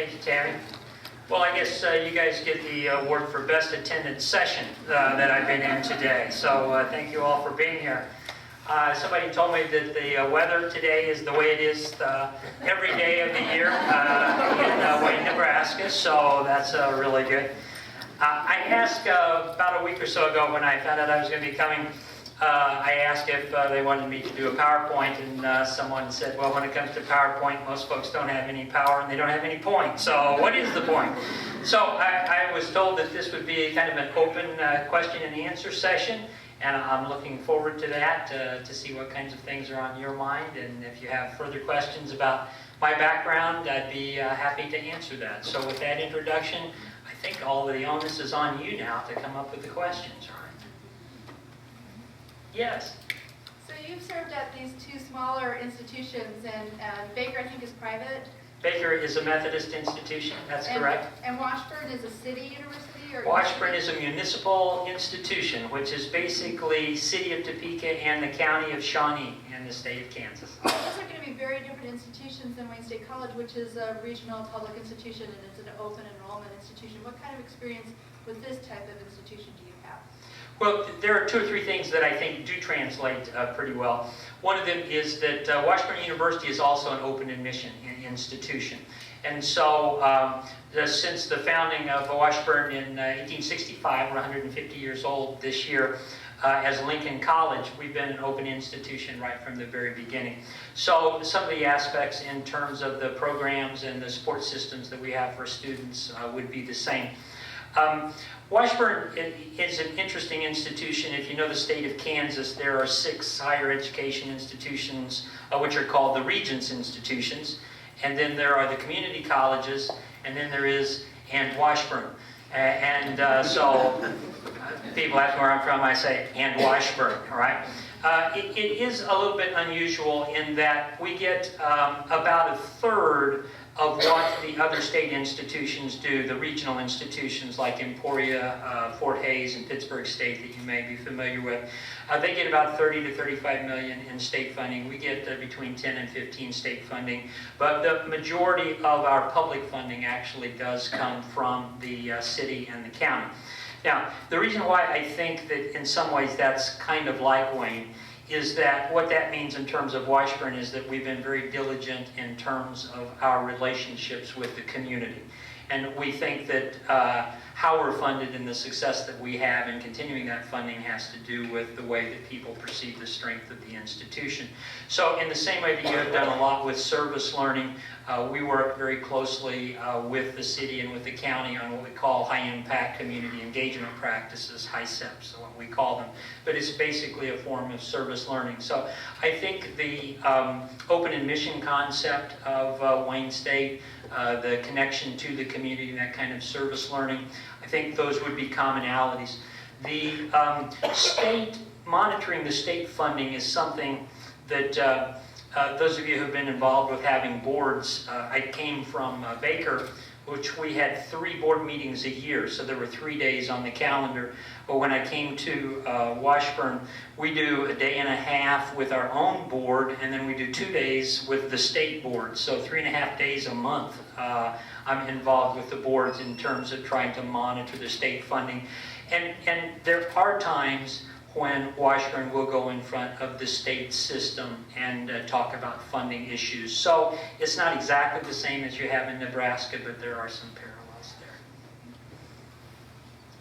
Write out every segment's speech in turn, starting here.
Thank you, Tammy. Well, I guess you guys get the award for best attended session that I've been in today. So thank you all for being here. Somebody told me that the weather today is the way it is every day of the year in Wayne, Nebraska. So that's really good. I asked about a week or so ago when I found out I was going to be coming, I asked if they wanted me to do a PowerPoint, and someone said, well, when it comes to PowerPoint, most folks don't have any power and they don't have any point. So what is the point? So I was told that this would be kind of an open question and answer session, and I'm looking forward to that, to see what kinds of things are on your mind, and if you have further questions about my background, I'd be happy to answer that. So with that introduction, I think all of the onus is on you now to come up with the questions, right? Yes? So you've served at these two smaller institutions, and Baker, I think, is private? Baker is a Methodist institution, that's correct. And Washburn is a city university? Or Washburn is a municipal institution, which is basically City of Topeka and the County of Shawnee in the state of Kansas. Those are going to be very different institutions than Wayne State College, which is a regional public institution and it's an open enrollment institution. What kind of experience with this type of institution do you have? Well, there are two or three things that I think do translate pretty well. One of them is that Washburn University is also an open admission institution. And so since the founding of Washburn in 1865, we're 150 years old this year, as Lincoln College, we've been an open institution right from the very beginning. So some of the aspects in terms of the programs and the support systems that we have for students would be the same. Washburn is an interesting institution. If you know the state of Kansas, there are 6 higher education institutions which are called the Regents institutions. And then there are the community colleges, and then there is Washburn. So people ask me where I'm from, I say, Washburn, all right? It is a little bit unusual in that we get about a third of what the other state institutions do, the regional institutions like Emporia, Fort Hays, and Pittsburgh State that you may be familiar with. They get about 30 to 35 million in state funding. We get between 10 and 15 state funding. But the majority of our public funding actually does come from the city and the county. Now, the reason why I think that in some ways that's kind of like Wayne is that what that means in terms of Washburn is that we've been very diligent in terms of our relationships with the community. And we think that how we're funded and the success that we have in continuing that funding has to do with the way that people perceive the strength of the institution. So in the same way that you have done a lot with service learning, we work very closely with the city and with the county on what we call high-impact community engagement practices, HICEPs, what we call them. But it's basically a form of service learning. So I think the open admission concept of Wayne State, the connection to the community, and that kind of service learning, I think those would be commonalities. The state, monitoring the state funding is something that those of you who have been involved with having boards, I came from Baker, which we had 3 board meetings a year, so there were 3 days on the calendar. But when I came to Washburn, we do a day and a half with our own board, and then we do 2 days with the state board. So 3.5 days a month I'm involved with the boards in terms of trying to monitor the state funding. And there are times when Washburn will go in front of the state system and talk about funding issues. So it's not exactly the same as you have in Nebraska, but there are some parallels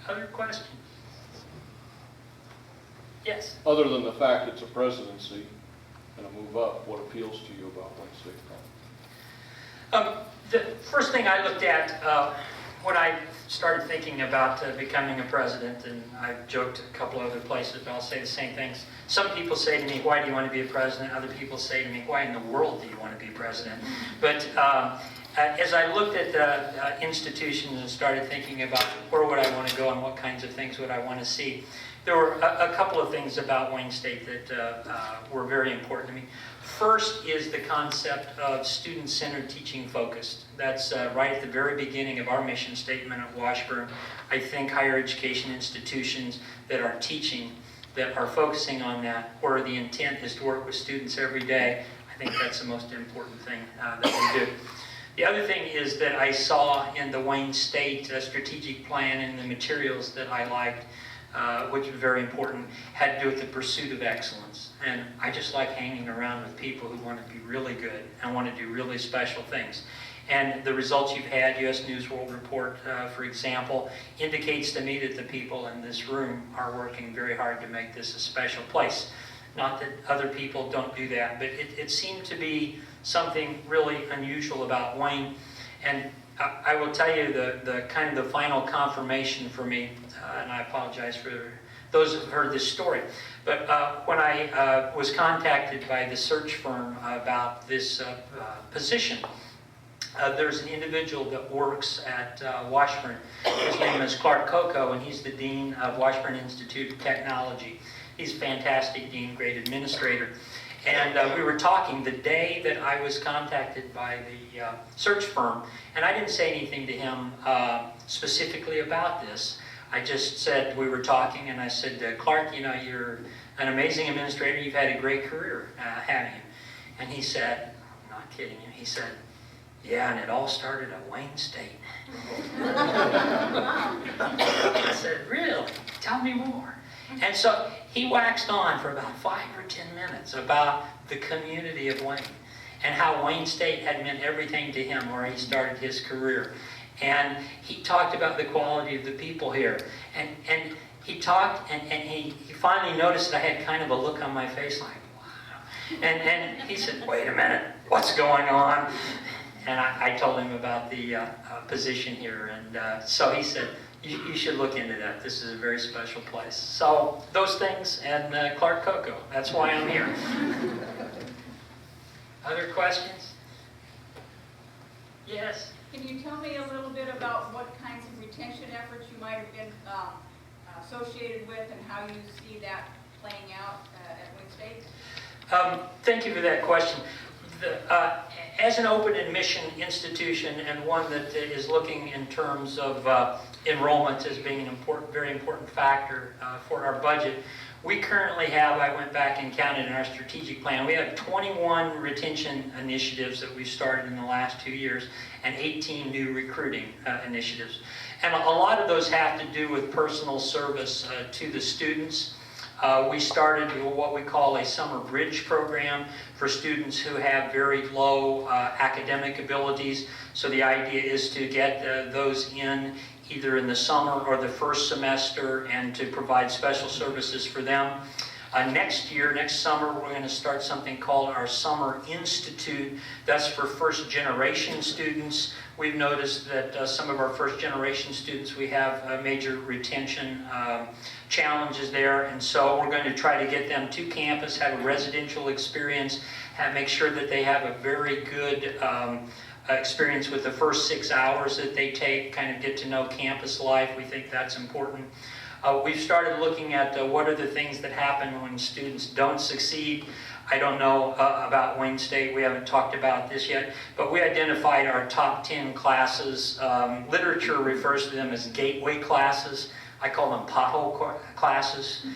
there. Other questions? Yes? Other than the fact it's a presidency and a move up, what appeals to you about Wayne State College? The first thing I looked at when I started thinking about becoming a president, and I've joked a couple other places, but I'll say the same things. Some people say to me, why do you want to be a president? Other people say to me, why in the world do you want to be president? But as I looked at the institutions and started thinking about where would I want to go and what kinds of things would I want to see, there were a couple of things about Wayne State that were very important to me. First is the concept of student-centered teaching focused. That's right at the very beginning of our mission statement at Washburn. I think higher education institutions that are teaching, that are focusing on that, where the intent is to work with students every day, I think that's the most important thing that we do. The other thing is that I saw in the Wayne State strategic plan and the materials that I liked, which was very important, had to do with the pursuit of excellence. And I just like hanging around with people who want to be really good and want to do really special things. And the results you've had, U.S. News World Report, for example, indicates to me that the people in this room are working very hard to make this a special place. Not that other people don't do that, but it seemed to be something really unusual about Wayne. And I will tell you the kind of the final confirmation for me, and I apologize for those who've heard this story, but when I was contacted by the search firm about this position, there's an individual that works at Washburn. His name is Clark Coco, and he's the Dean of Washburn Institute of Technology. He's a fantastic dean, great administrator. And we were talking the day that I was contacted by the search firm, and I didn't say anything to him specifically about this. I just said, we were talking, and I said, Clark, you know, you're an amazing administrator. You've had a great career, haven't you? And he said, I'm not kidding you, he said, yeah, and it all started at Wayne State. I said, really? Tell me more. And so he waxed on for about 5 or 10 minutes about the community of Wayne and how Wayne State had meant everything to him where he started his career. And he talked about the quality of the people here. And he talked, and he finally noticed that I had kind of a look on my face like, wow. And he said, wait a minute, what's going on? And I told him about the position here. And so he said, you should look into that. This is a very special place. So those things and Clark Coco. That's why I'm here. Other questions? Yes? Can you tell me a little bit about what kinds of retention efforts you might have been associated with and how you see that playing out at Wayne State? Thank you for that question. As an open admission institution and one that is looking in terms of enrollment as being an very important factor for our budget, we currently have, I went back and counted in our strategic plan, we have 21 retention initiatives that we've started in the last 2 years and 18 new recruiting initiatives. And a lot of those have to do with personal service to the students. We started what we call a summer bridge program for students who have very low academic abilities. So the idea is to get those in either in the summer or the first semester and to provide special services for them. Next summer, we're going to start something called our Summer Institute. That's for first generation students. We've noticed that some of our first generation students, we have major retention challenges there, and so we're going to try to get them to campus, have a residential experience, and make sure that they have a very good experience with the first 6 hours that they take, kind of get to know campus life. We think that's important. We've started looking at what are the things that happen when students don't succeed. I don't know about Wayne State. We haven't talked about this yet, but we identified our top 10 classes. Literature refers to them as gateway classes. I call them pothole classes,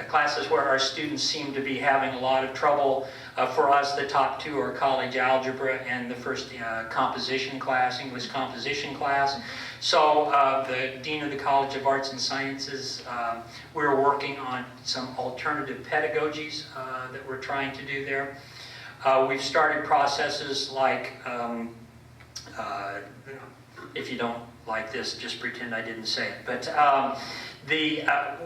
classes where our students seem to be having a lot of trouble. For us, the top 2 are college algebra and the first composition class, English composition class. So the Dean of the College of Arts and Sciences, we're working on some alternative pedagogies that we're trying to do there. We've started processes like, if you don't like this, just pretend I didn't say it. But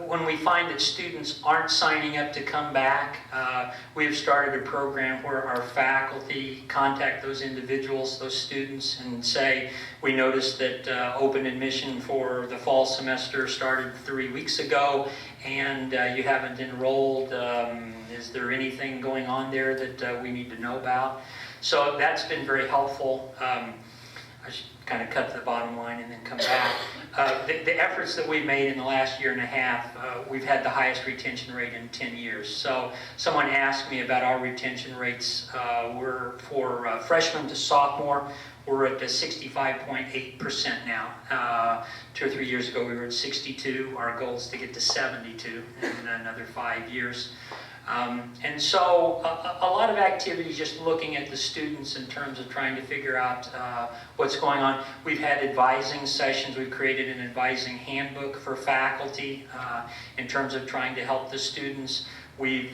when we find that students aren't signing up to come back, we've started a program where our faculty contact those individuals, those students, and say, we noticed that open admission for the fall semester started 3 weeks ago, and you haven't enrolled. Is there anything going on there that we need to know about? So that's been very helpful. I should kind of cut to the bottom line and then come back. The efforts that we've made in the last year and a half, we've had the highest retention rate in 10 years. So someone asked me about our retention rates. We're for freshman to sophomore, We're at 65.8% now. 2 or 3 years ago, we were at 62. Our goal is to get to 72 in another 5 years. And so a lot of activity just looking at the students in terms of trying to figure out what's going on. We've had advising sessions. We've created an advising handbook for faculty in terms of trying to help the students. We've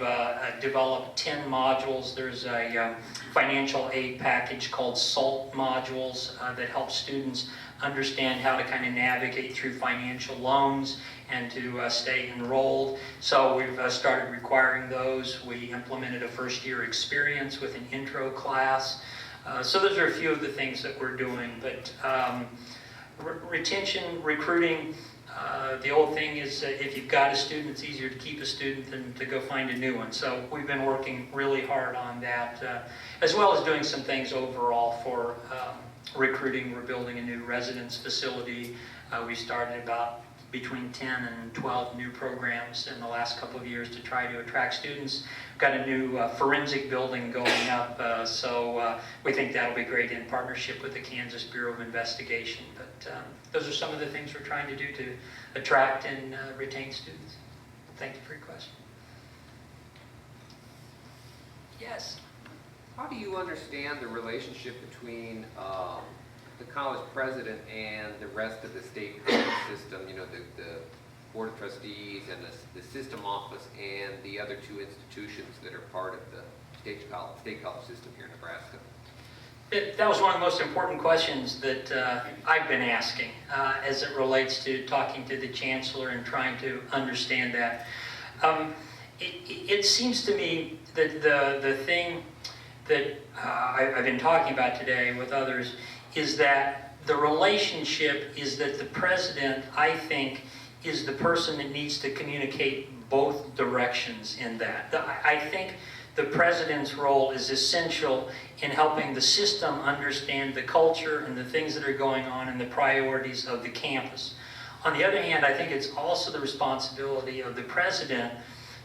developed 10 modules. There's a financial aid package called SALT modules that helps students understand how to kind of navigate through financial loans and to stay enrolled. So we've started requiring those. We implemented a first-year experience with an intro class. So those are a few of the things that we're doing. But retention, recruiting, the old thing is if you've got a student, it's easier to keep a student than to go find a new one. So we've been working really hard on that, as well as doing some things overall for recruiting. We're building a new residence facility. We started about between 10 and 12 new programs in the last couple of years to try to attract students. We've got a new forensic building going up, so we think that'll be great in partnership with the Kansas Bureau of Investigation. But those are some of the things we're trying to do to attract and retain students. Thank you for your question. Yes? How do you understand the relationship between the college president and the rest of the state college system, you know, the Board of Trustees and the system office and the other two institutions that are part of the state college system here in Nebraska? That was one of the most important questions that I've been asking as it relates to talking to the chancellor and trying to understand that. It seems to me that the thing that I've been talking about today with others is that the relationship is that the president, I think, is the person that needs to communicate both directions in that. I think the president's role is essential in helping the system understand the culture and the things that are going on and the priorities of the campus. On the other hand, I think it's also the responsibility of the president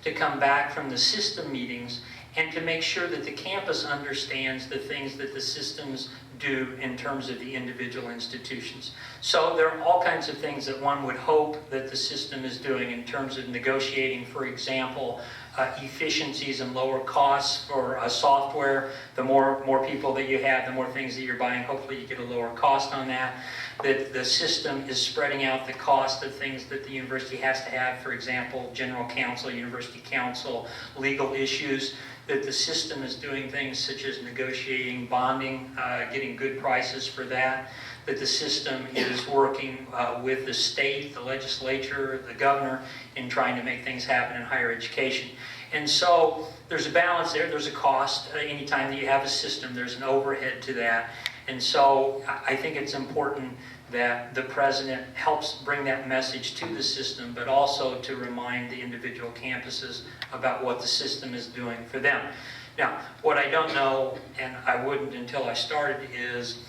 to come back from the system meetings and to make sure that the campus understands the things that the systems do in terms of the individual institutions. So there are all kinds of things that one would hope that the system is doing in terms of negotiating, for example, efficiencies and lower costs for software. The more people that you have, the more things that you're buying, hopefully you get a lower cost on that. That the system is spreading out the cost of things that the university has to have, for example, general counsel, university counsel, legal issues. That the system is doing things such as negotiating bonding, getting good prices for that. That the system is working with the state, the legislature, the governor in trying to make things happen in higher education. And so there's a balance there. There's a cost. Anytime that you have a system, there's an overhead to that. And so I think it's important that the president helps bring that message to the system, but also to remind the individual campuses about what the system is doing for them. Now, what I don't know, and I wouldn't until I started, is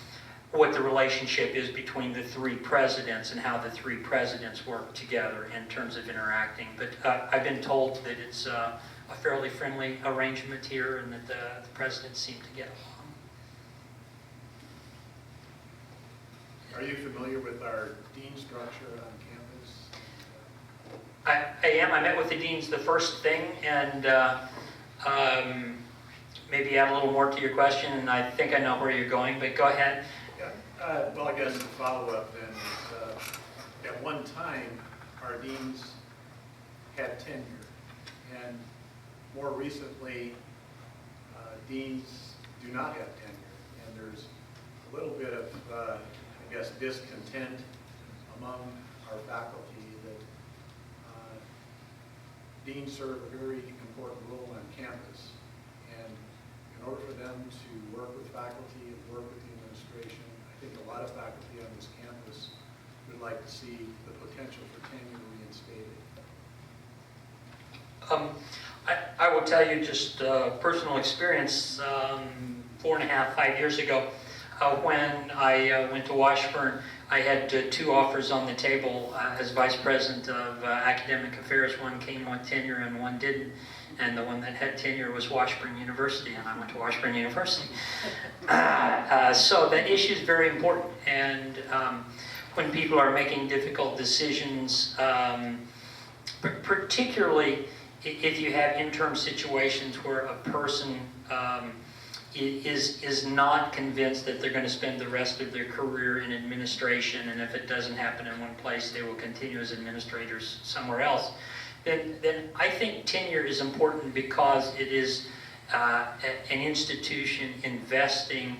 what the relationship is between the three presidents and how the three presidents work together in terms of interacting. But I've been told that it's a fairly friendly arrangement here and that the presidents seem to get along. Are you familiar with our dean structure on campus? I am. I met with the deans the first thing, and maybe add a little more to your question, and I think I know where you're going, but go ahead. Yeah. Well, I guess the follow-up then is, at one time, our deans had tenure, and more recently, deans do not have tenure, and there's a little bit of I guess, discontent among our faculty that deans serve a very important role on campus. And in order for them to work with faculty and work with the administration, I think a lot of faculty on this campus would like to see the potential for tenure reinstated. I will tell you just personal experience, 4.5, 5 years ago, when I went to Washburn, I had 2 offers on the table as Vice President of Academic Affairs. One came with tenure and one didn't. And the one that had tenure was Washburn University, and I went to Washburn University. So that issue is very important. And when people are making difficult decisions, particularly if you have interim situations where a person is not convinced that they're going to spend the rest of their career in administration, and if it doesn't happen in one place, they will continue as administrators somewhere else, then I think tenure is important because it is an institution investing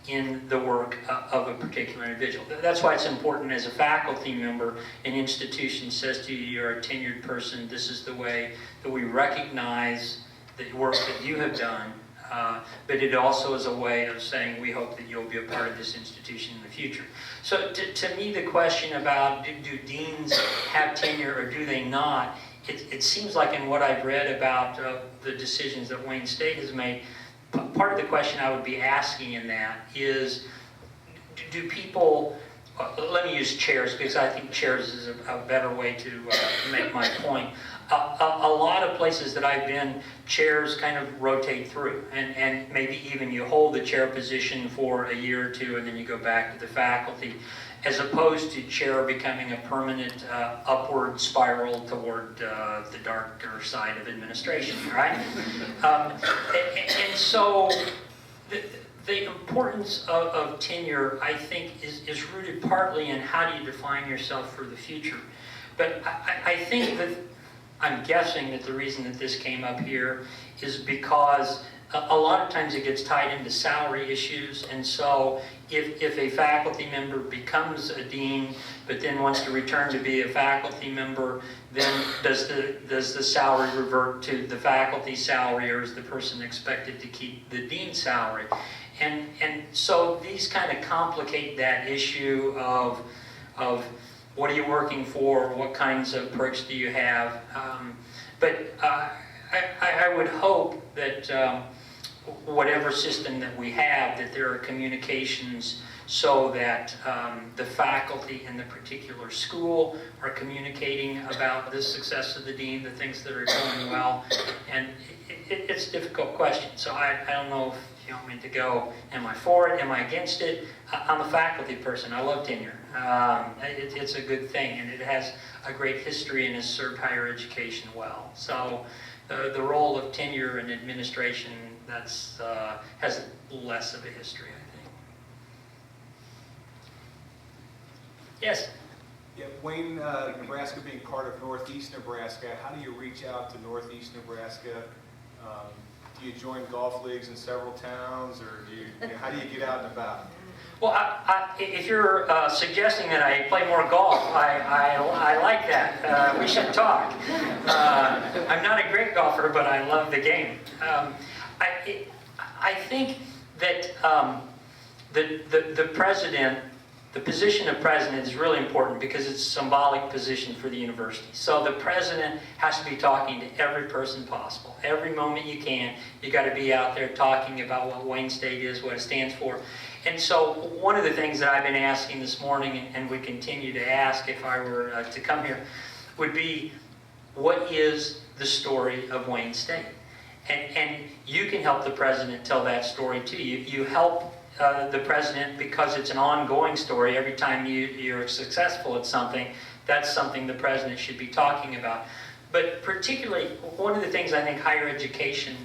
in the work of a particular individual. That's why it's important as a faculty member, an institution says to you, you're a tenured person, this is the way that we recognize the work that you have done, but it also is a way of saying we hope that you'll be a part of this institution in the future. So to me, the question about do deans have tenure or do they not, it seems like in what I've read about the decisions that Wayne State has made, part of the question I would be asking in that is, do people, let me use chairs because I think chairs is a better way to make my point. A lot of places that I've been, chairs kind of rotate through, and maybe even you hold the chair position for a year or 2 and then you go back to the faculty, as opposed to chair becoming a permanent upward spiral toward the darker side of administration, right? And so the importance of tenure, I think, is rooted partly in how do you define yourself for the future. But I think that, I'm guessing that the reason that this came up here is because a lot of times it gets tied into salary issues, and so if a faculty member becomes a dean but then wants to return to be a faculty member, then does the salary revert to the faculty salary, or is the person expected to keep the dean salary? And so these kind of complicate that issue of what are you working for, what kinds of perks do you have, but I would hope that whatever system that we have, that there are communications so that the faculty in the particular school are communicating about the success of the dean, the things that are going well, and it's a difficult question. So I don't know if you want me to go, am I for it, am I against it? I'm a faculty person, I love tenure. It's a good thing, and it has a great history and has served higher education well. So the role of tenure in administration, that's has less of a history, I think. Yes? Yeah, Wayne, Nebraska being part of Northeast Nebraska, how do you reach out to Northeast Nebraska? Do you join golf leagues in several towns, or how do you get out and about? Well, if you're suggesting that I play more golf, I like that. We should talk. I'm not a great golfer, but I love the game. I think that the president, the position of president is really important because it's a symbolic position for the university. So the president has to be talking to every person possible. Every moment you can, you got to be out there talking about what Wayne State is, what it stands for. And so one of the things that I've been asking this morning, and would continue to ask if I were to come here, would be, what is the story of Wayne State? And you can help the president tell that story too. You help the president because it's an ongoing story. Every time you're successful at something, that's something the president should be talking about. But particularly, one of the things I think higher education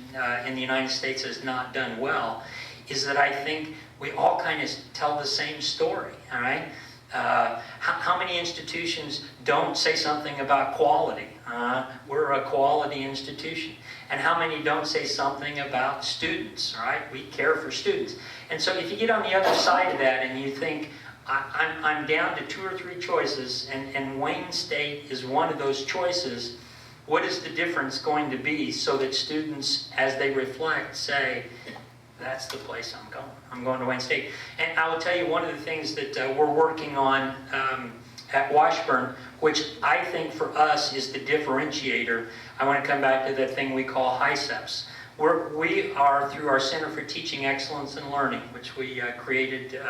in the United States has not done well is that I think we all kind of tell the same story, all right? How many institutions don't say something about quality? We're a quality institution. And how many don't say something about students, right? We care for students. And so if you get on the other side of that and you think, I'm down to 2 or 3 choices, and Wayne State is one of those choices, what is the difference going to be so that students, as they reflect, say, that's the place I'm going. I'm going to Wayne State. And I will tell you one of the things that we're working on at Washburn, which I think for us is the differentiator. I want to come back to that thing we call HICEPs. We are, through our Center for Teaching Excellence and Learning, which we created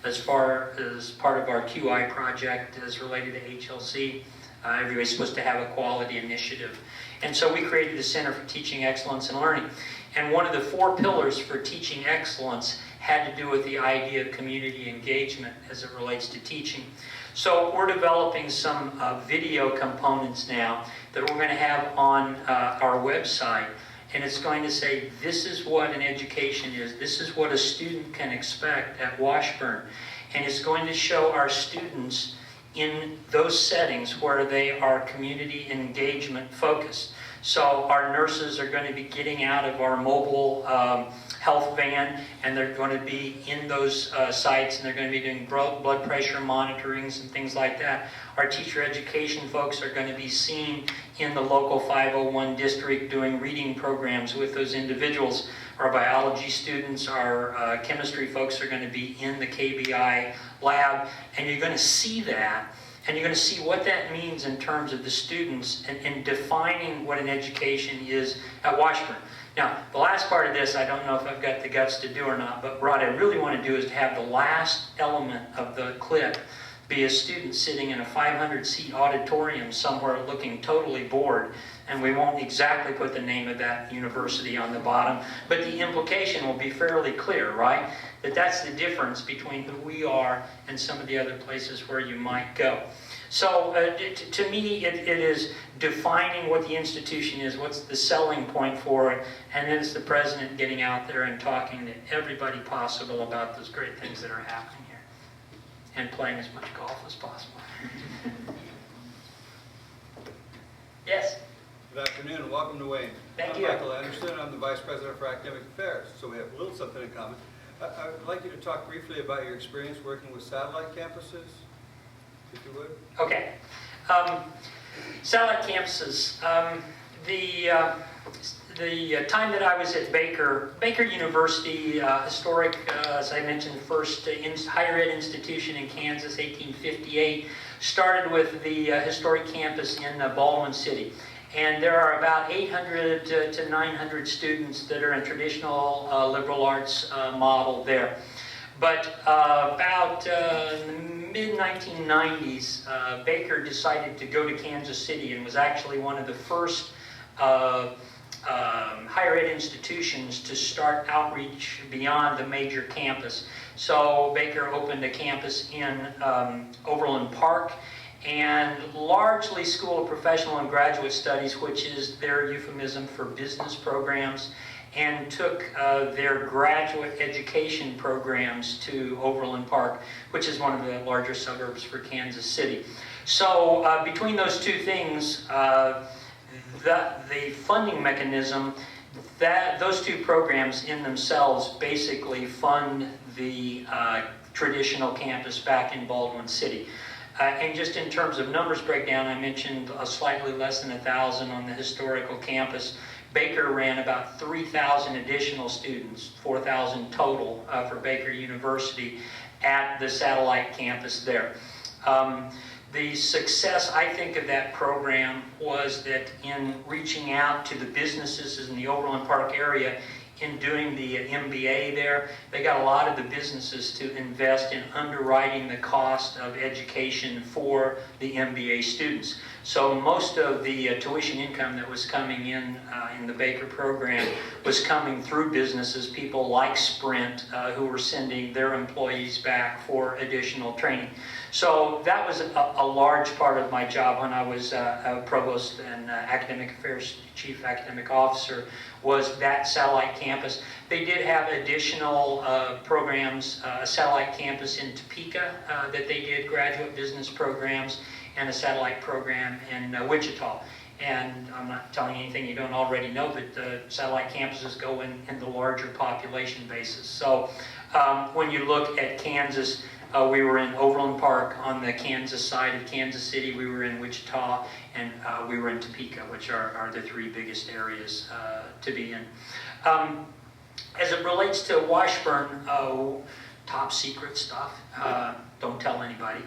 as part of our QI project as related to HLC. Everybody's supposed to have a quality initiative. And so we created the Center for Teaching Excellence and Learning. And one of the 4 pillars for teaching excellence had to do with the idea of community engagement as it relates to teaching. So we're developing some video components now that we're going to have on our website. And it's going to say, this is what an education is. This is what a student can expect at Washburn. And it's going to show our students in those settings where they are community engagement focused. So our nurses are going to be getting out of our mobile health van, and they're going to be in those sites, and they're going to be doing blood pressure monitorings and things like that. Our teacher education folks are going to be seen in the local 501 district doing reading programs with those individuals. Our biology students, our chemistry folks are going to be in the KBI lab, and you're going to see that. And you're going to see what that means in terms of the students and defining what an education is at Washburn. Now, the last part of this, I don't know if I've got the guts to do or not, but what I really want to do is to have the last element of the clip be a student sitting in a 500-seat auditorium somewhere looking totally bored. And we won't exactly put the name of that university on the bottom, but the implication will be fairly clear, right? That's the difference between who we are and some of the other places where you might go. So to me, it is defining what the institution is, what's the selling point for it, and then it's the president getting out there and talking to everybody possible about those great things that are happening here, and playing as much golf as possible. Yes? Good afternoon and welcome to Wayne. Thank I'm you. Michael Anderson. I'm the Vice President for Academic Affairs, so we have a little something in common. I'd like you to talk briefly about your experience working with satellite campuses, if you would. Okay. Satellite campuses. The time that I was at Baker University, historic, as I mentioned, first higher ed institution in Kansas, 1858, started with the historic campus in Baldwin City. And there are about 800 to 900 students that are in traditional liberal arts model there. But about the mid-1990s, Baker decided to go to Kansas City and was actually one of the first higher ed institutions to start outreach beyond the major campus. So Baker opened a campus in Overland Park, and largely School of Professional and Graduate Studies, which is their euphemism for business programs, and took their graduate education programs to Overland Park, which is one of the larger suburbs for Kansas City. So between those two things, the funding mechanism, those two programs in themselves basically fund the traditional campus back in Baldwin City. And just in terms of numbers breakdown, I mentioned slightly less than 1,000 on the historical campus. Baker ran about 3,000 additional students, 4,000 total for Baker University at the satellite campus there. The success, I think, of that program was that in reaching out to the businesses in the Overland Park area, in doing the MBA there, they got a lot of the businesses to invest in underwriting the cost of education for the MBA students. So most of the tuition income that was coming in the Baker program was coming through businesses, people like Sprint, who were sending their employees back for additional training. So that was a large part of my job when I was a provost and academic affairs chief academic officer, was that satellite campus. They did have additional programs, a satellite campus in Topeka that they did graduate business programs, and a satellite program in Wichita. And I'm not telling you anything you don't already know, but the satellite campuses go in the larger population bases. So when you look at Kansas, we were in Overland Park on the Kansas side of Kansas City, we were in Wichita, and we were in Topeka, which are the three biggest areas to be in. As it relates to Washburn, top secret stuff. Don't tell anybody.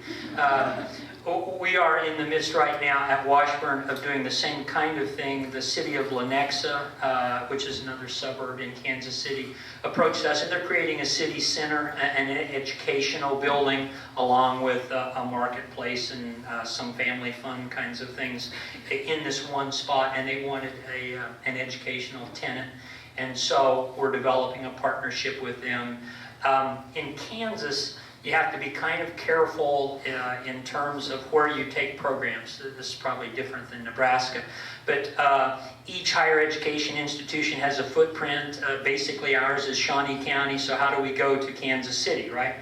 We are in the midst right now at Washburn of doing the same kind of thing. The city of Lenexa, which is another suburb in Kansas City, approached us, and they're creating a city center, an educational building, along with a marketplace and some family fun kinds of things in this one spot, and they wanted an educational tenant. And so we're developing a partnership with them. In Kansas, you have to be kind of careful in terms of where you take programs. This is probably different than Nebraska. But each higher education institution has a footprint. Basically, ours is Shawnee County, so how do we go to Kansas City, right?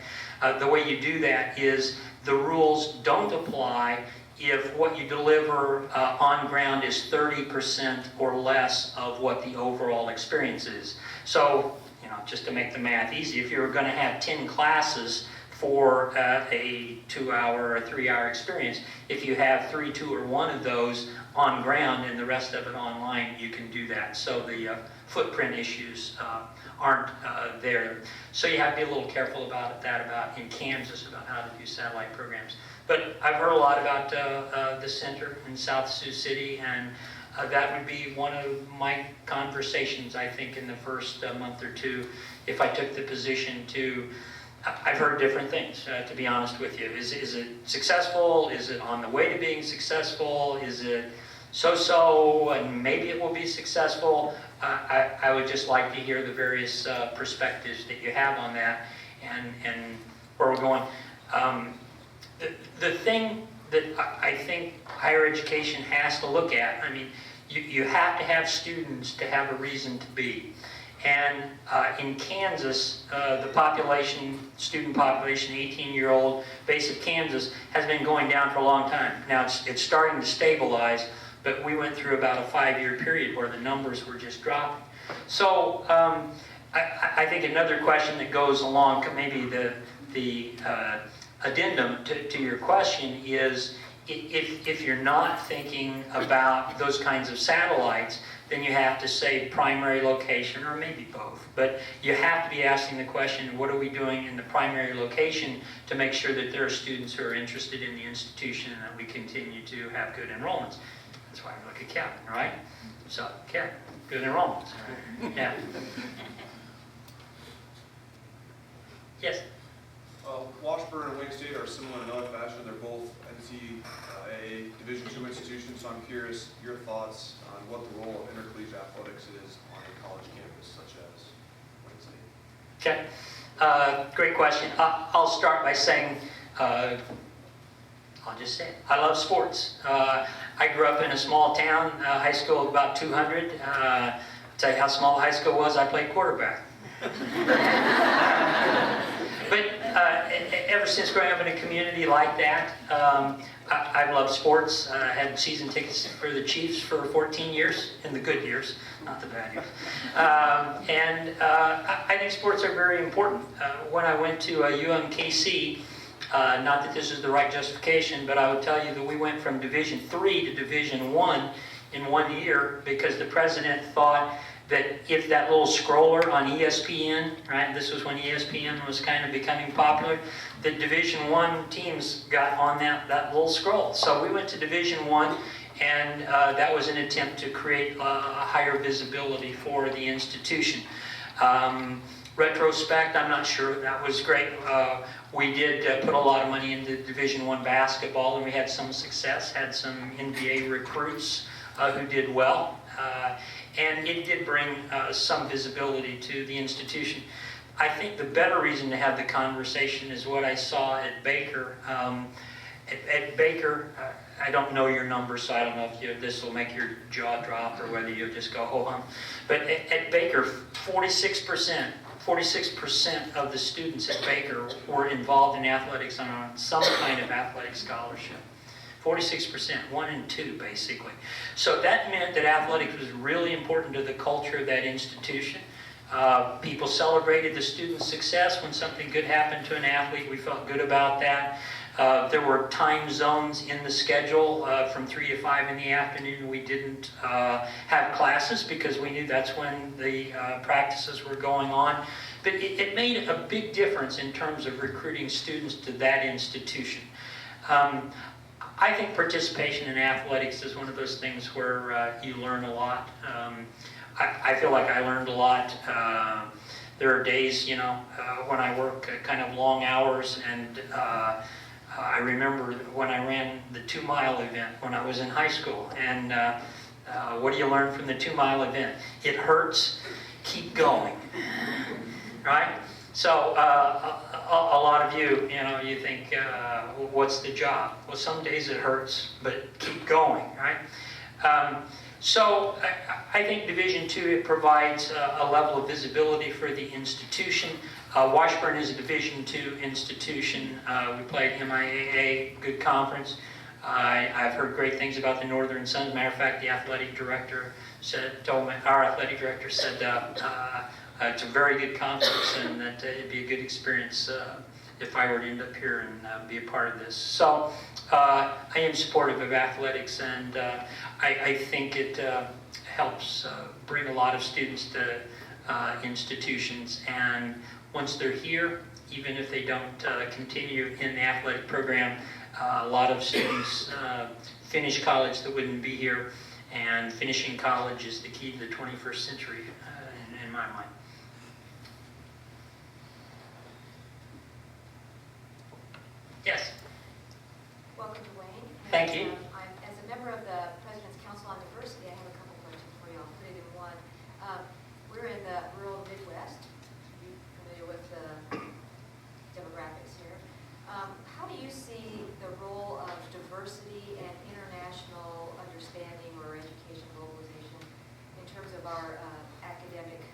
The way you do that is the rules don't apply if what you deliver on ground is 30% or less of what the overall experience is. So, just to make the math easy, if you were going to have 10 classes for a 2-hour or 3-hour experience, if you have 3, 2, or 1 of those on ground and the rest of it online, you can do that. So the footprint issues aren't there. So you have to be a little careful about in Kansas about how to do satellite programs. But I've heard a lot about the center in South Sioux City, and that would be one of my conversations, I think, in the first month or two, if I took the position to. I've heard different things, to be honest with you. Is it successful? Is it on the way to being successful? Is it so-so, and maybe it will be successful? I would just like to hear the various perspectives that you have on that and where we're going. The thing that I think higher education has to look at, I mean, you have to have students to have a reason to be. And in Kansas, the student population, 18-year-old base of Kansas, has been going down for a long time. Now it's starting to stabilize, but we went through about a 5-year period where the numbers were just dropping. So I think another question that goes along, maybe the addendum to your question is, if you're not thinking about those kinds of satellites, then you have to say primary location, or maybe both. But you have to be asking the question, what are we doing in the primary location to make sure that there are students who are interested in the institution and that we continue to have good enrollments? That's why I look at Kevin, right? So, Kevin, good enrollments. Yeah. Yes? Washburn and Wayne State are similar in another fashion. They're both NCAA Division II institutions, so I'm curious your thoughts on what the role of intercollegiate athletics is on a college campus such as Wayne State. Okay, great question. I'll start by saying, I'll just say it. I love sports. I grew up in a small town, high school of about 200. I'll tell you how small the high school was. I played quarterback. But ever since growing up in a community like that, I've loved sports. I had season tickets for the Chiefs for 14 years, in the good years, not the bad years. And I think sports are very important. When I went to UMKC, not that this is the right justification, but I would tell you that we went from Division III to Division I in 1 year because the president thought that if that little scroller on ESPN, right, this was when ESPN was kind of becoming popular, the Division I teams got on that little scroll. So we went to Division I, and that was an attempt to create a higher visibility for the institution. Retrospect, I'm not sure that was great. We did put a lot of money into Division I basketball, and we had some success, had some NBA recruits who did well. And it did bring some visibility to the institution. I think the better reason to have the conversation is what I saw at Baker. At Baker, I don't know your numbers, so I don't know if this will make your jaw drop or whether you'll just go, oh, But at Baker, 46% of the students at Baker were involved in athletics on some kind of athletic scholarship. 46%, 1 in 2, basically. So that meant that athletics was really important to the culture of that institution. People celebrated the student's success when something good happened to an athlete. We felt good about that. There were time zones in the schedule from 3 to 5 in the afternoon. We didn't have classes because we knew that's when the practices were going on. But it made a big difference in terms of recruiting students to that institution. I think participation in athletics is one of those things where you learn a lot. I feel like I learned a lot. There are days, when I work kind of long hours, and I remember when I ran the 2-mile event when I was in high school. And what do you learn from the 2-mile event? It hurts, keep going, right? So a lot of you, you think, what's the job? Well, some days it hurts, but keep going, right? So I think Division II, it provides a level of visibility for the institution. Washburn is a Division II institution. We played MIAA, good conference. I've heard great things about the Northern Suns. As a matter of fact, the athletic director told me, our athletic director said it's a very good conference, and that it'd be a good experience if I were to end up here and be a part of this. So I am supportive of athletics, and I think it helps bring a lot of students to institutions. And once they're here, even if they don't continue in the athletic program, a lot of students finish college that wouldn't be here, and finishing college is the key to the 21st century in my mind. Yes? Welcome to Wayne. Thank you. As a member of the President's Council on Diversity, I have a couple questions for you. I'll put it in one. We're in the rural Midwest. Are you familiar with the demographics here? How do you see the role of diversity and international understanding or education globalization in terms of our academic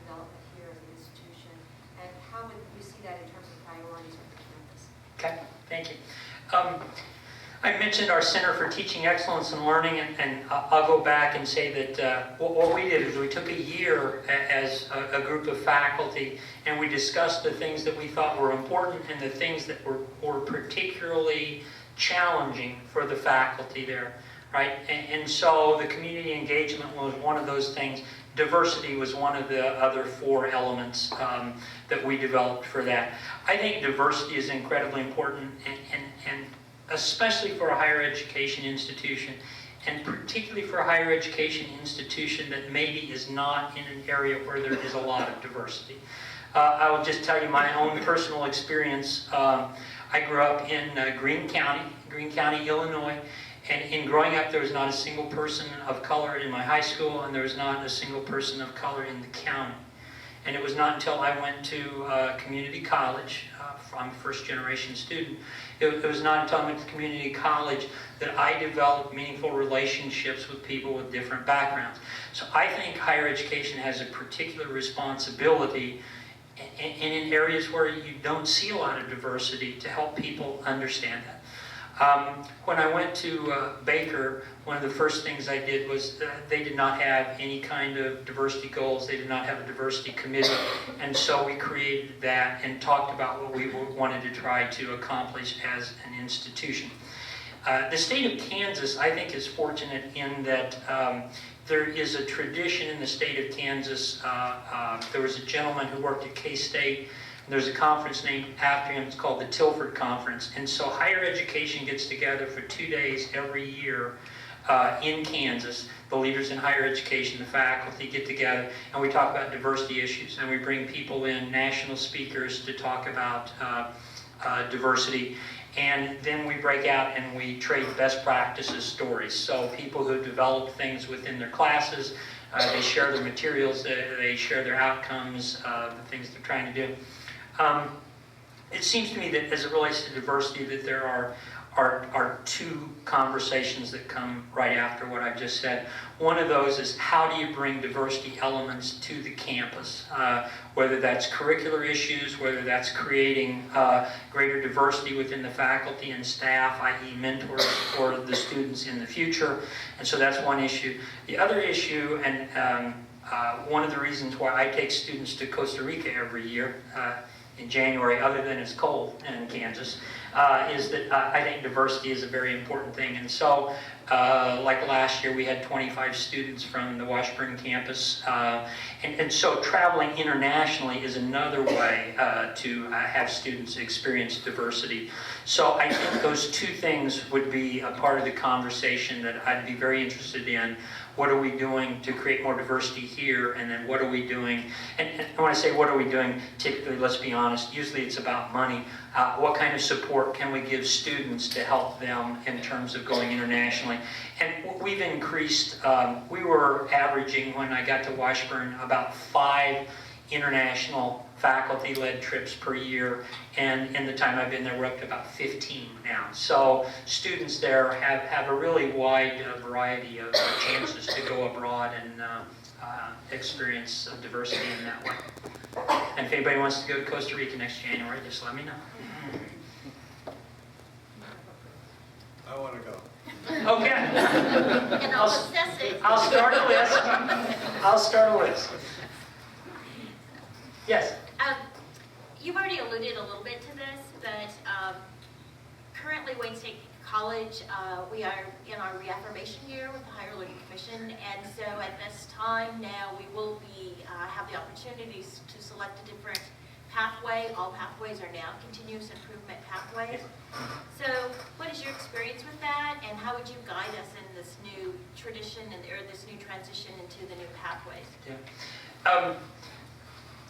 development here as an institution? And how would you see that in terms of priorities for the campus? Okay, thank you. I mentioned our Center for Teaching Excellence and Learning, and I'll go back and say that what we did is we took a year as a group of faculty, and we discussed the things that we thought were important and the things that were particularly challenging for the faculty there, right? And so the community engagement was one of those things. Diversity was one of the other 4 elements that we developed for that. I think diversity is incredibly important, and especially for a higher education institution, and particularly for a higher education institution that maybe is not in an area where there is a lot of diversity. I will just tell you my own personal experience. I grew up in Greene County, Illinois. And in growing up, there was not a single person of color in my high school, and there was not a single person of color in the county. And it was not until I went to community college, I'm a first-generation student, it was not until I went to community college that I developed meaningful relationships with people with different backgrounds. So I think higher education has a particular responsibility in areas where you don't see a lot of diversity to help people understand that. When I went to Baker, one of the first things I did was they did not have any kind of diversity goals. They did not have a diversity committee. And so we created that and talked about what we wanted to try to accomplish as an institution. The state of Kansas, I think, is fortunate in that there is a tradition in the state of Kansas. There was a gentleman who worked at K-State. There's a conference named after him. It's called the Tilford Conference. And so higher education gets together for 2 days every year in Kansas. The leaders in higher education, the faculty get together, and we talk about diversity issues. And we bring people in, national speakers, to talk about diversity. And then we break out and we trade best practices stories. So people who develop things within their classes, they share their materials, they share their outcomes, the things they're trying to do. It seems to me that as it relates to diversity, that there are 2 conversations that come right after what I've just said. One of those is, how do you bring diversity elements to the campus? Whether that's curricular issues, whether that's creating greater diversity within the faculty and staff, i.e. mentors for the students in the future. And so that's one issue. The other issue, and one of the reasons why I take students to Costa Rica every year, in January, other than it's cold in Kansas, is that I think diversity is a very important thing. And so, like last year, we had 25 students from the Washburn campus. And so traveling internationally is another way to have students experience diversity. So I think those two things would be a part of the conversation that I'd be very interested in. What are we doing to create more diversity here? And then what are we doing? And when I say what are we doing, typically, let's be honest, usually it's about money. What kind of support can we give students to help them in terms of going internationally? And we've increased, we were averaging, when I got to Washburn, about 5 international faculty-led trips per year, and in the time I've been there, we're up to about 15 now. So students there have a really wide variety of chances to go abroad and experience diversity in that way. And if anybody wants to go to Costa Rica next January, just let me know. I want to go. Okay. And I'll assess it. I'll start a list. I'll start a list. Yes? You've already alluded a little bit to this, but currently Wayne State College, we are in our reaffirmation year with the Higher Learning Commission, and so at this time now we will be have the opportunities to select a different pathway. All pathways are now continuous improvement pathways. So what is your experience with that, and how would you guide us in this new tradition or this new transition into the new pathways? Yeah.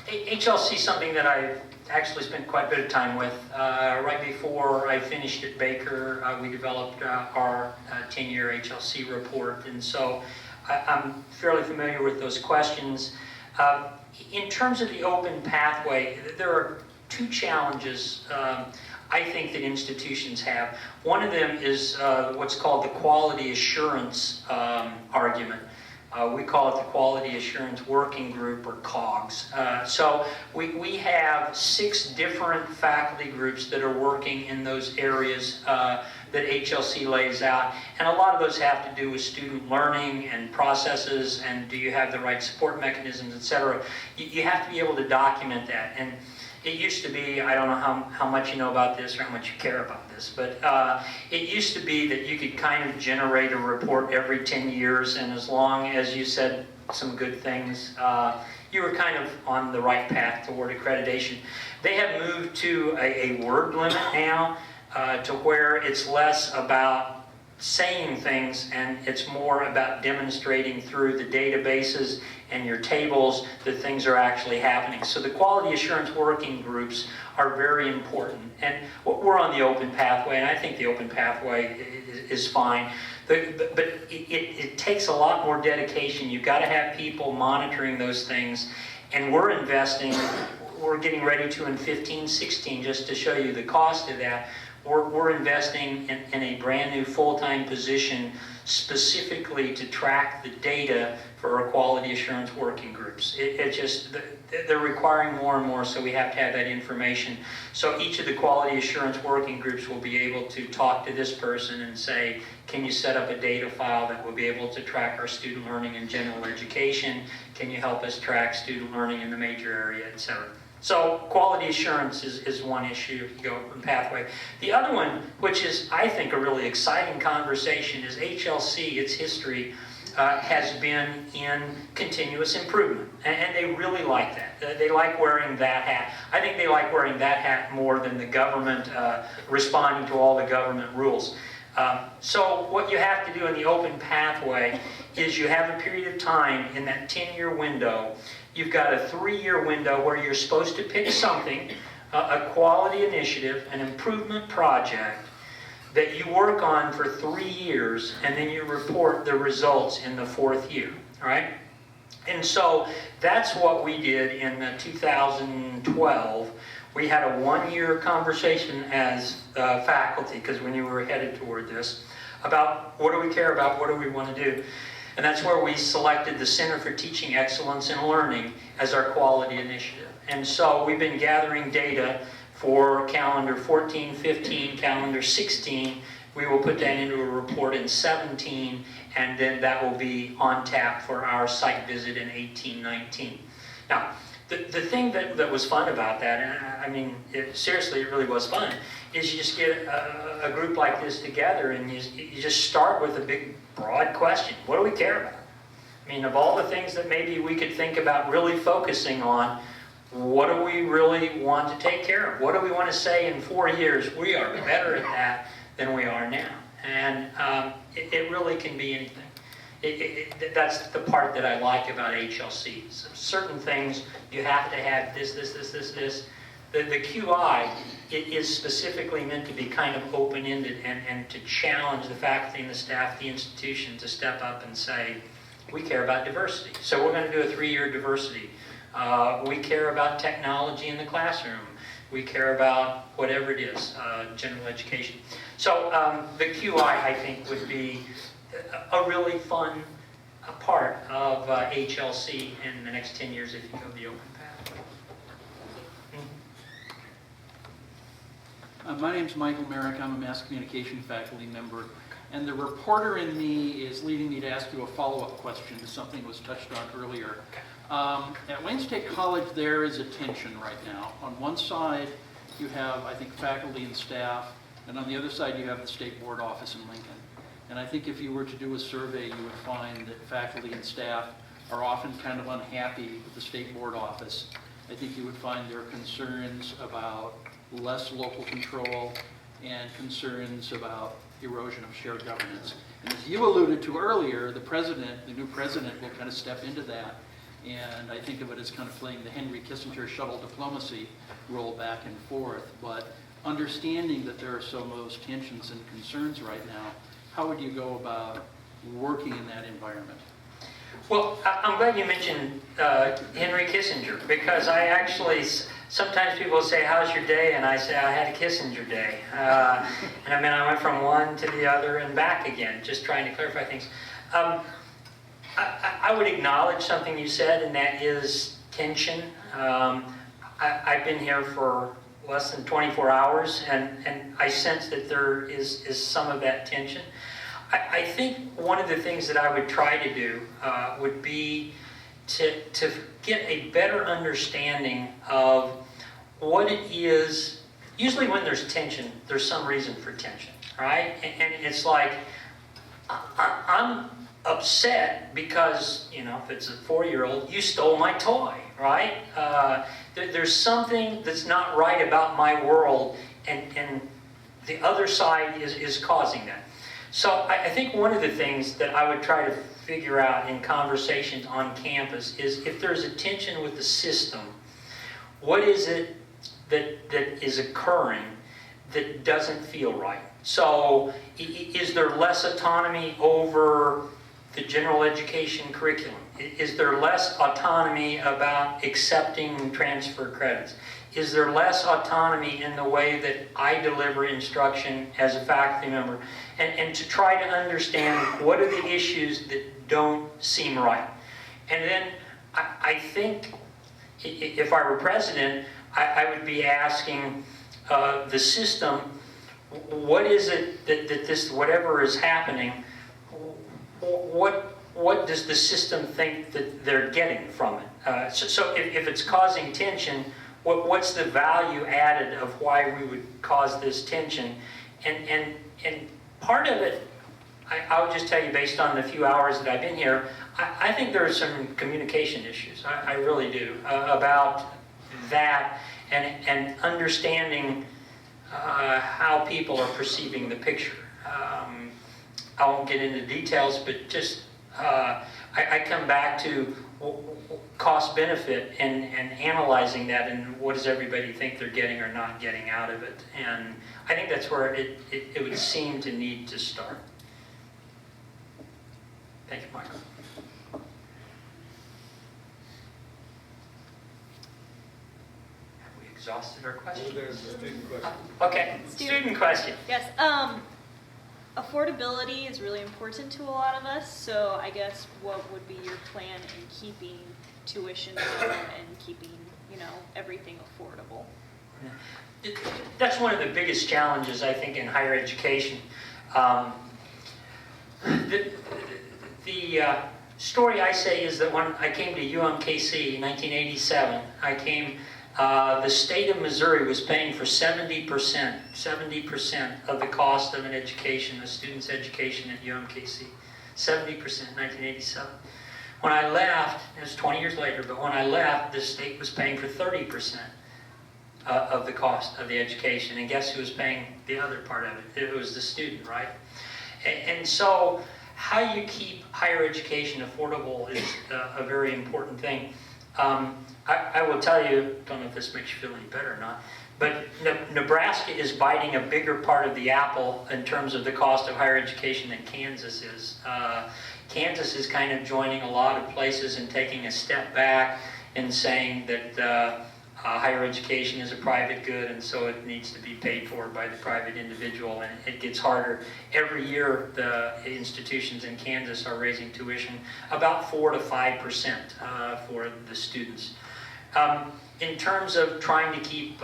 HLC is something that I've actually spent quite a bit of time with. Right before I finished at Baker, we developed our 10-year HLC report, and so I'm fairly familiar with those questions. In terms of the open pathway, there are 2 challenges I think that institutions have. One of them is what's called the quality assurance argument. We call it the Quality Assurance Working Group, or COGS. So we have 6 different faculty groups that are working in those areas that HLC lays out. And a lot of those have to do with student learning and processes, and do you have the right support mechanisms, etc. You have to be able to document that. And it used to be, I don't know how much you know about this or how much you care about this, but it used to be that you could kind of generate a report every 10 years, and as long as you said some good things, you were kind of on the right path toward accreditation. They have moved to a word limit now, to where it's less about saying things and it's more about demonstrating through the databases and your tables that things are actually happening. So the quality assurance working groups are very important. And we're on the open pathway, and I think the open pathway is fine. But it takes a lot more dedication. You've got to have people monitoring those things. And we're investing, we're getting ready to in 15, 16, just to show you the cost of that. We're investing in a brand new full-time position specifically to track the data for our quality assurance working groups. They're requiring more and more, so we have to have that information. So each of the quality assurance working groups will be able to talk to this person and say, can you set up a data file that will be able to track our student learning in general education? Can you help us track student learning in the major area, etc.? So quality assurance is one issue if you go open pathway. The other one, which is, I think, a really exciting conversation, is HLC, its history, has been in continuous improvement. And they really like that. They like wearing that hat. I think they like wearing that hat more than the government responding to all the government rules. So what you have to do in the open pathway is you have a period of time in that 10-year window. You've got a 3-year window where you're supposed to pick something, a quality initiative, an improvement project that you work on for 3 years, and then you report the results in the 4th year, all right? And so that's what we did in 2012. We had a 1-year conversation as faculty, because we knew we were headed toward this, about what do we care about, what do we want to do. And that's where we selected the Center for Teaching Excellence and Learning as our quality initiative. And so we've been gathering data for calendar 14, 15, calendar 16. We will put that into a report in 17, and then that will be on tap for our site visit in 18, 19. Now, The thing that was fun about that, and I mean, seriously, it really was fun, is you just get a group like this together and you just start with a big, broad question. What do we care about? I mean, of all the things that maybe we could think about really focusing on, what do we really want to take care of? What do we want to say in 4 years? We are better at that than we are now. And it really can be anything. That's the part that I like about HLCs. Certain things you have to have this. The QI is specifically meant to be kind of open-ended and to challenge the faculty and the staff, the institution, to step up and say, we care about diversity. So we're going to do a 3-year diversity. We care about technology in the classroom. We care about whatever it is, general education. So the QI, I think, would be a really fun part of HLC in the next 10 years if you go the open path. My name's Michael Merrick. I'm a mass communication faculty member. And the reporter in me is leading me to ask you a follow-up question to something that was touched on earlier. At Wayne State College, there is a tension right now. On one side, you have, I think, faculty and staff, and on the other side, you have the State Board office in Lincoln. And I think if you were to do a survey, you would find that faculty and staff are often kind of unhappy with the State Board office. I think you would find there are concerns about less local control and concerns about erosion of shared governance. And as you alluded to earlier, the new president will kind of step into that. And I think of it as kind of playing the Henry Kissinger shuttle diplomacy role back and forth. But understanding that there are some of those tensions and concerns right now, how would you go about working in that environment? Well, I'm glad you mentioned Henry Kissinger, because I actually, sometimes people say, how's your day? And I say, I had a Kissinger day. And I mean, I went from one to the other and back again, just trying to clarify things. I would acknowledge something you said, and that is tension. I've been here for less than 24 hours, and I sense that there is some of that tension. I think one of the things that I would try to do would be to get a better understanding of what it is. Usually when there's tension, there's some reason for tension, right? And it's like, I'm upset because, you know, if it's a 4-year-old, you stole my toy, right? There's something that's not right about my world, and the other side is causing that. So I think one of the things that I would try to figure out in conversations on campus is if there's a tension with the system, what is it that is occurring that doesn't feel right? So is there less autonomy over the general education curriculum? Is there less autonomy about accepting transfer credits? Is there less autonomy in the way that I deliver instruction as a faculty member? And to try to understand what are the issues that don't seem right. And then I think if I were president, I would be asking the system, what is it that this, whatever is happening, what does the system think that they're getting from it? So if it's causing tension, what's the value added of why we would cause this tension? And part of it, I'll just tell you based on the few hours that I've been here, I think there are some communication issues. I really do, about that and understanding how people are perceiving the picture. I won't get into details, but just I come back to cost benefit and analyzing that, and what does everybody think they're getting or not getting out of it. And I think that's where it would seem to need to start. Thank you, Michael. Have we exhausted our questions? There's a student question. Okay, student question. Yes, affordability is really important to a lot of us, so I guess what would be your plan in keeping tuition down and keeping, you know, everything affordable? That's one of the biggest challenges, I think, in higher education. story I say is that when I came to UMKC in 1987, the state of Missouri was paying for 70% of the cost of an education, a student's education at UMKC. 70%, 1987. When I left, it was 20 years later, but when I left, the state was paying for 30% of the cost of the education. And guess who was paying the other part of it? It was the student, right? And so how you keep higher education affordable is a very important thing. I will tell you, don't know if this makes you feel any better or not, but Nebraska is biting a bigger part of the apple in terms of the cost of higher education than Kansas is. Kansas is kind of joining a lot of places and taking a step back and saying that higher education is a private good, and so it needs to be paid for by the private individual, and it gets harder. Every year, the institutions in Kansas are raising tuition about 4 to 5% for the students. In terms of trying to keep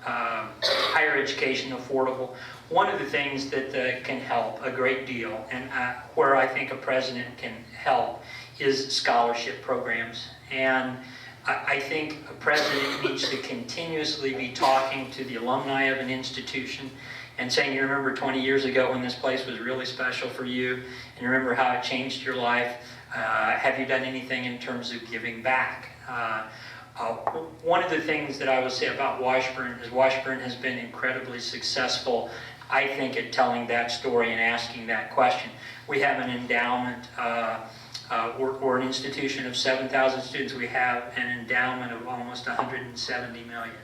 higher education affordable, one of the things that can help a great deal, and where I think a president can help, is scholarship programs. And I think a president needs to continuously be talking to the alumni of an institution and saying, you remember 20 years ago when this place was really special for you, and you remember how it changed your life. Have you done anything in terms of giving back? One of the things that I would say about Washburn is Washburn has been incredibly successful, I think, at telling that story and asking that question. We have an endowment. We're an institution of 7,000 students. We have an endowment of almost 170 million.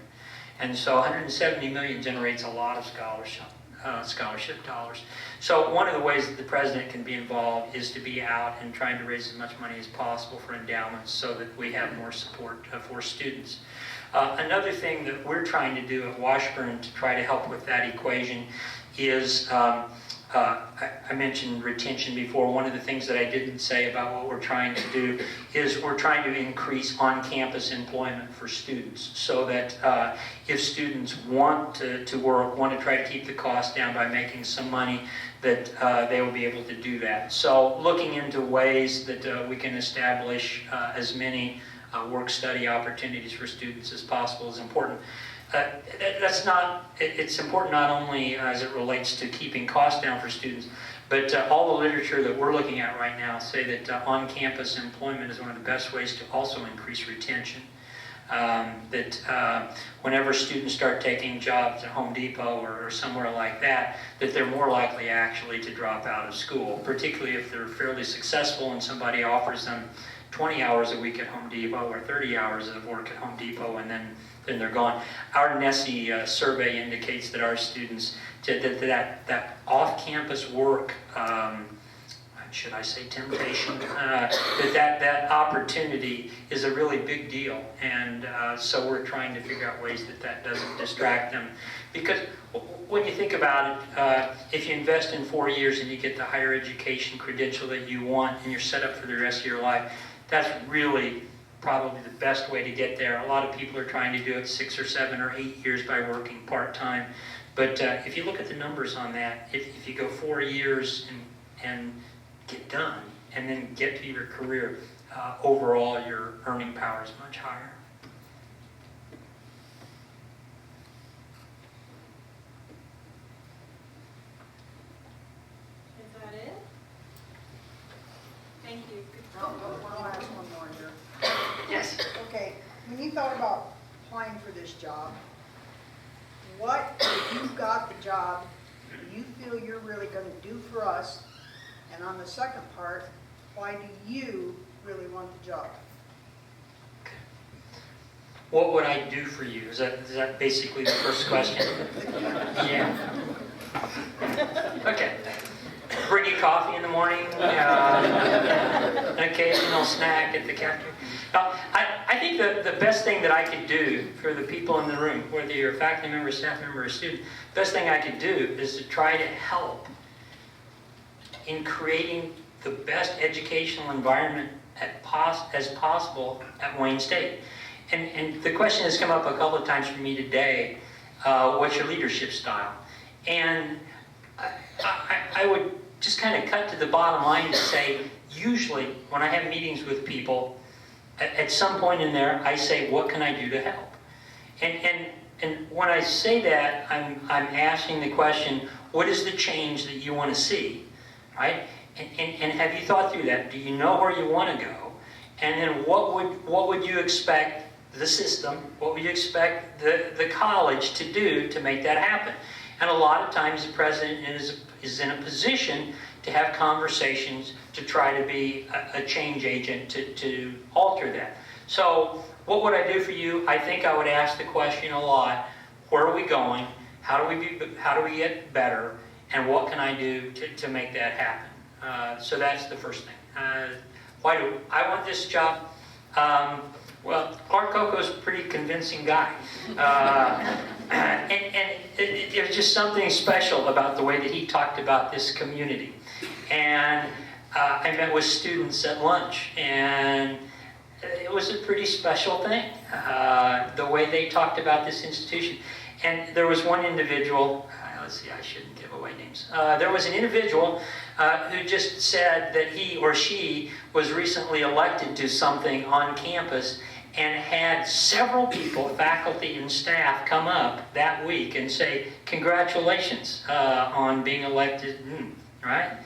And so 170 million generates a lot of scholarship dollars. So one of the ways that the president can be involved is to be out and trying to raise as much money as possible for endowments so that we have more support for students. Another thing that we're trying to do at Washburn to try to help with that equation is I mentioned retention before. One of the things that I didn't say about what we're trying to do is we're trying to increase on-campus employment for students so that if students want to work, want to try to keep the cost down by making some money, that they will be able to do that. So looking into ways that we can establish as many work-study opportunities for students as possible is important. It's important not only as it relates to keeping costs down for students, but all the literature that we're looking at right now say that on-campus employment is one of the best ways to also increase retention. Whenever students start taking jobs at Home Depot or somewhere like that, that they're more likely actually to drop out of school, particularly if they're fairly successful and somebody offers them 20 hours a week at Home Depot or 30 hours of work at Home Depot, and then they're gone. Our NESE survey indicates that our students, that off-campus work, should I say temptation, that opportunity is a really big deal. And so we're trying to figure out ways that doesn't distract them. Because when you think about it, if you invest in 4 years and you get the higher education credential that you want and you're set up for the rest of your life, that's really probably the best way to get there. A lot of people are trying to do it 6 or 7 or 8 years by working part-time. But if you look at the numbers on that, if you go 4 years and get done and then get to your career, overall your earning power is much higher. Is that it? Thank you. One last one more here. Yes. Okay, when you thought about applying for this job, what, if you got the job, do you feel you're really going to do for us? And on the second part, why do you really want the job? What would I do for you? Is that basically the first question? Yeah. Okay. Bring you coffee in the morning, an occasional snack at the cafeteria. I think the best thing that I could do for the people in the room, whether you're a faculty member, staff member, or student, the best thing I could do is to try to help in creating the best educational environment as possible at Wayne State. And the question has come up a couple of times for me today, what's your leadership style? And I would just kind of cut to the bottom line to say, usually, when I have meetings with people, at some point in there, I say, what can I do to help? And when I say that, I'm asking the question, what is the change that you want to see, right? And have you thought through that? Do you know where you want to go? And then what would you expect the system, what would you expect the college to do to make that happen? And a lot of times the president is in a position to have conversations to try to be a change agent to alter that. So what would I do for you? I think I would ask the question a lot, where are we going? How do we get better? And what can I do to make that happen? So that's the first thing. Why do I want this job? Well, Clark Coco's a pretty convincing guy. And it was just something special about the way that he talked about this community. And I met with students at lunch, and it was a pretty special thing, the way they talked about this institution. And there was one individual, let's see, I shouldn't give away names. There was an individual who just said that he or she was recently elected to something on campus and had several people, faculty and staff, come up that week and say, congratulations on being elected, right?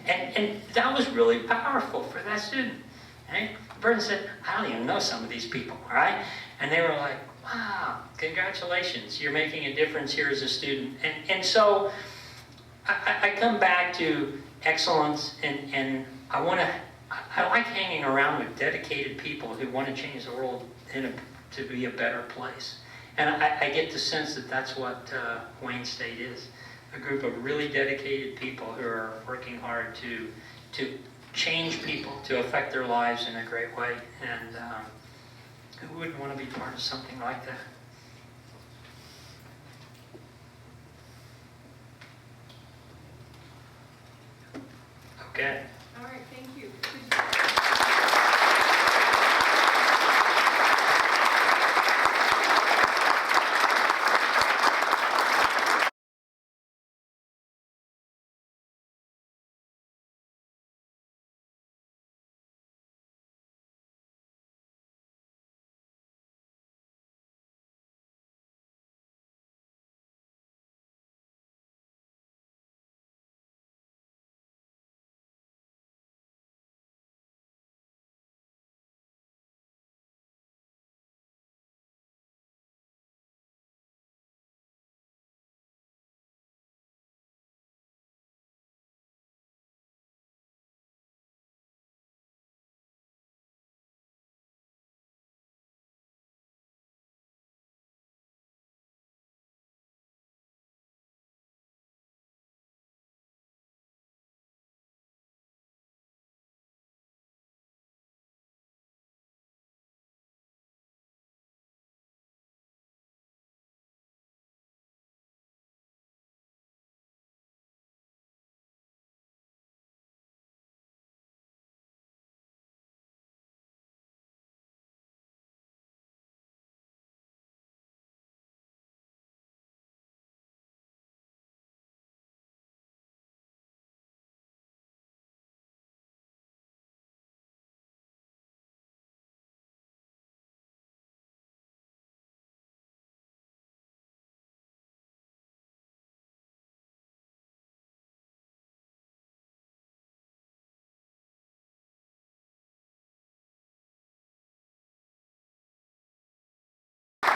And that was really powerful for that student. Right? The person said, I don't even know some of these people, right? And they were like, wow, congratulations, you're making a difference here as a student. And so I come back to excellence, and I like hanging around with dedicated people who want to change the world to be a better place. And I get the sense that that's what Wayne State is, a group of really dedicated people who are working hard to change people, to affect their lives in a great way. And who wouldn't want to be part of something like that? Okay.